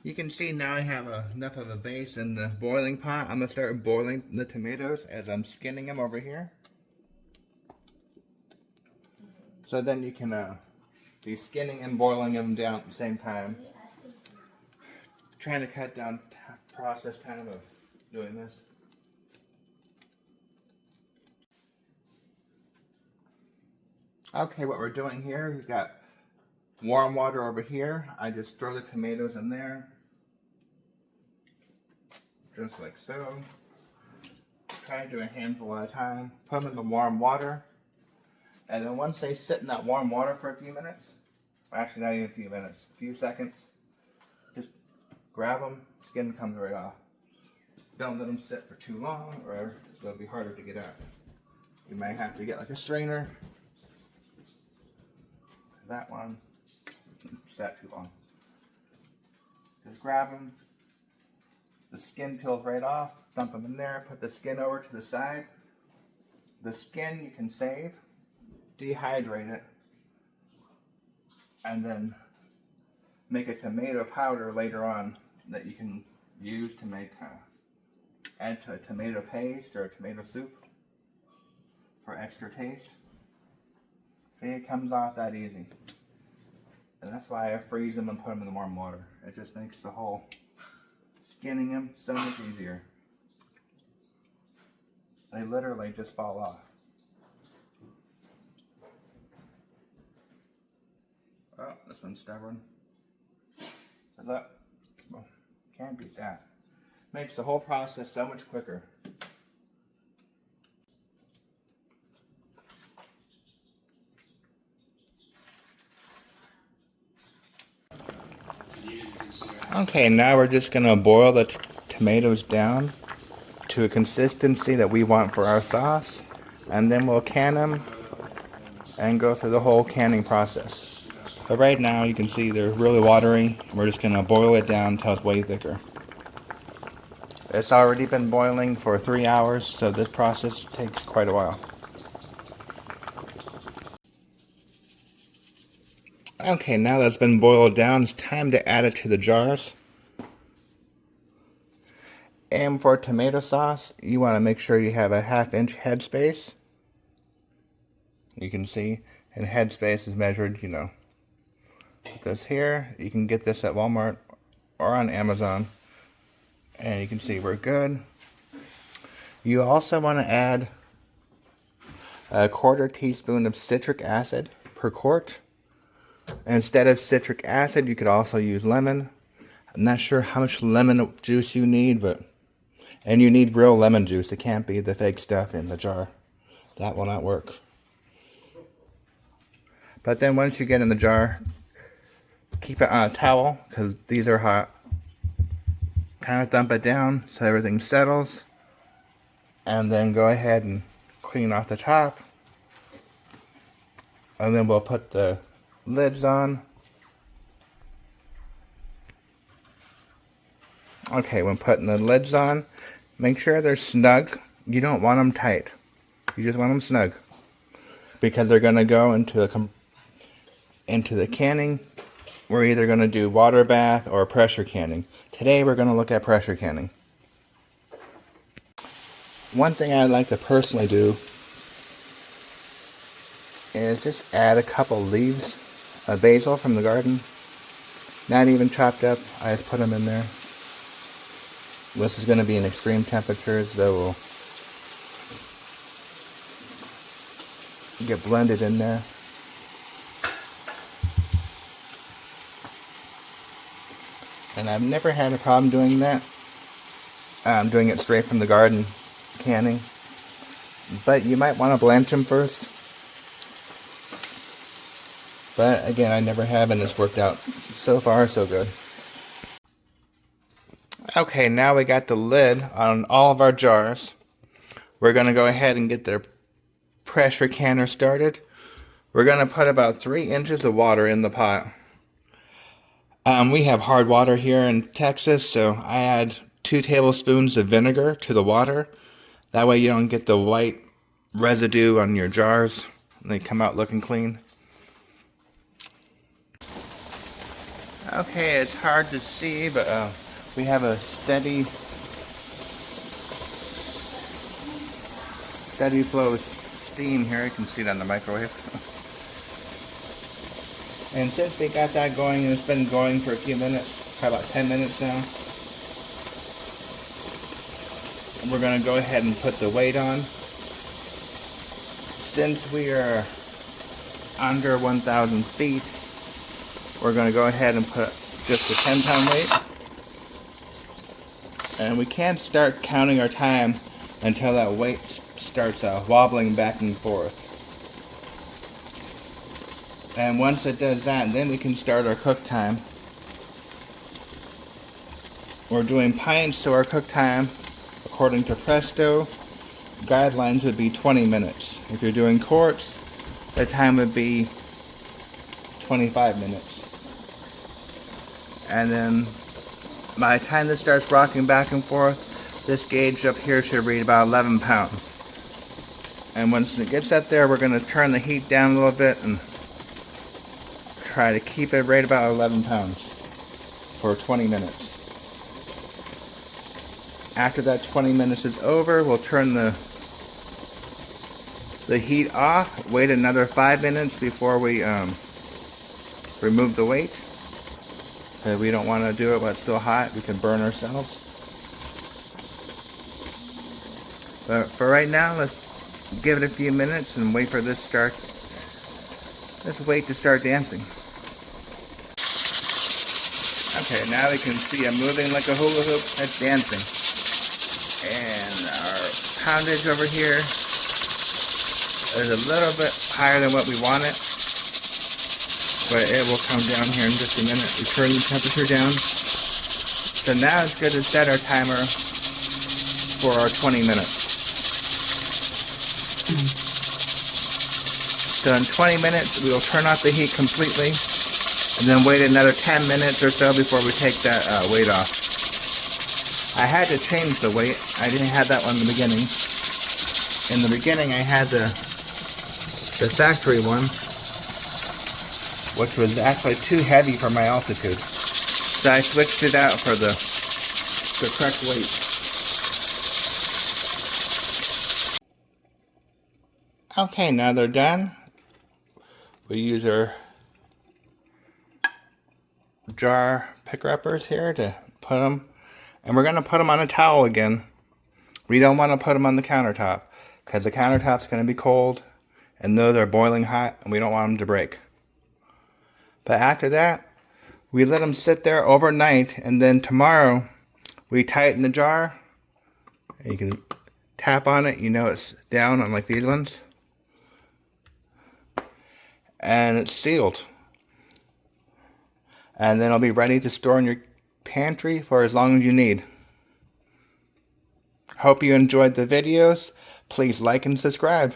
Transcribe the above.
You can see now I have enough of a base in the boiling pot. I'm going to start boiling the tomatoes as I'm skinning them over here. So then you can be skinning and boiling them down at the same time. Trying to cut down process time of doing this. Okay, what we're doing here, we've got warm water over here. I just throw the tomatoes in there. Just like so. Try to do a handful at a time. Put them in the warm water. And then once they sit in that warm water for a few minutes, actually not even a few minutes, a few seconds, just grab them, skin comes right off. Don't let them sit for too long or they'll be harder to get out. You might have to get like a strainer. That one sat too long. Just grab them. The skin peels right off. Dump them in there. Put the skin over to the side. The skin you can save. Dehydrate it. And then make a tomato powder later on that you can use to make add to a tomato paste or a tomato soup for extra taste. It comes off that easy. And that's why I freeze them and put them in the warm water. It just makes the whole skinning them so much easier. They literally just fall off. Oh, this one's stubborn. Look, well, can't beat that. Makes the whole process so much quicker. Okay, now we're just going to boil the tomatoes down to a consistency that we want for our sauce, and then we'll can them and go through the whole canning process. But right now you can see they're really watery. We're just going to boil it down until it's way thicker. It's already been boiling for 3 hours, so this process takes quite a while. Okay, now that's been boiled down, it's time to add it to the jars. And for tomato sauce, you want to make sure you have a 1/2 inch headspace. You can see, and headspace is measured, with this here. You can get this at Walmart or on Amazon. And you can see we're good. You also want to add a 1/4 teaspoon of citric acid per quart. Instead of citric acid, you could also use lemon. I'm not sure how much lemon juice you need, and you need real lemon juice. It can't be the fake stuff in the jar. That will not work. But then once you get in the jar, keep it on a towel because these are hot. Kind of dump it down so everything settles. And then go ahead and clean off the top. And then we'll put the lids on. Okay, when putting the lids on, make sure they're snug. You don't want them tight. You just want them snug. Because they're going to go into the canning. We're either going to do water bath or pressure canning. Today we're going to look at pressure canning. One thing I like to personally do is just add a couple leaves of basil from the garden. Not even chopped up, I just put them in there. This is going to be in extreme temperatures, that will get blended in there. And I've never had a problem doing that. I'm doing it straight from the garden, canning. But you might want to blanch them first. But again, I never have, and it's worked out so far so good. Okay, now we got the lid on all of our jars. We're going to go ahead and get the pressure canner started. We're going to put about 3 inches of water in the pot. We have hard water here in Texas, so I add 2 tablespoons of vinegar to the water. That way you don't get the white residue on your jars. They come out looking clean. Okay, it's hard to see, but we have a steady flow of steam here. You can see it on the microwave. And since we got that going, and it's been going for a few minutes, probably about 10 minutes now, we're going to go ahead and put the weight on. Since we are under 1,000 feet, we're going to go ahead and put just a 10-pound weight. And we can't start counting our time until that weight starts wobbling back and forth. And once it does that, then we can start our cook time. We're doing pints, so our cook time, according to Presto, guidelines would be 20 minutes. If you're doing quarts, the time would be 25 minutes. And then by the time this starts rocking back and forth, this gauge up here should read about 11 pounds. And once it gets up there, we're going to turn the heat down a little bit and try to keep it right about 11 pounds for 20 minutes. After that 20 minutes is over, we'll turn the heat off, wait another 5 minutes before we remove the weight. We don't want to do it while it's still hot. We can burn ourselves. But for right now, let's give it a few minutes and wait for this start. Let's wait to start dancing. Okay, now we can see I'm moving like a hula hoop. That's dancing. And our poundage over here is a little bit higher than what we want it, but it will come down here in just a minute. We turn the temperature down. So now it's good to set our timer for our 20 minutes. So in 20 minutes, we will turn off the heat completely, and then wait another 10 minutes or so before we take that weight off. I had to change the weight. I didn't have that one in the beginning. In the beginning, I had the factory one, which was actually too heavy for my altitude. So I switched it out for the correct weight. Okay, now they're done. We use our jar picker uppers here to put them, and we're going to put them on a towel again. We don't want to put them on the countertop because the countertop's going to be cold and those are boiling hot and we don't want them to break. But after that, we let them sit there overnight, and then tomorrow we tighten the jar. You can tap on it, you know it's down, unlike these ones. And it's sealed. And then it'll be ready to store in your pantry for as long as you need. Hope you enjoyed the videos. Please like and subscribe.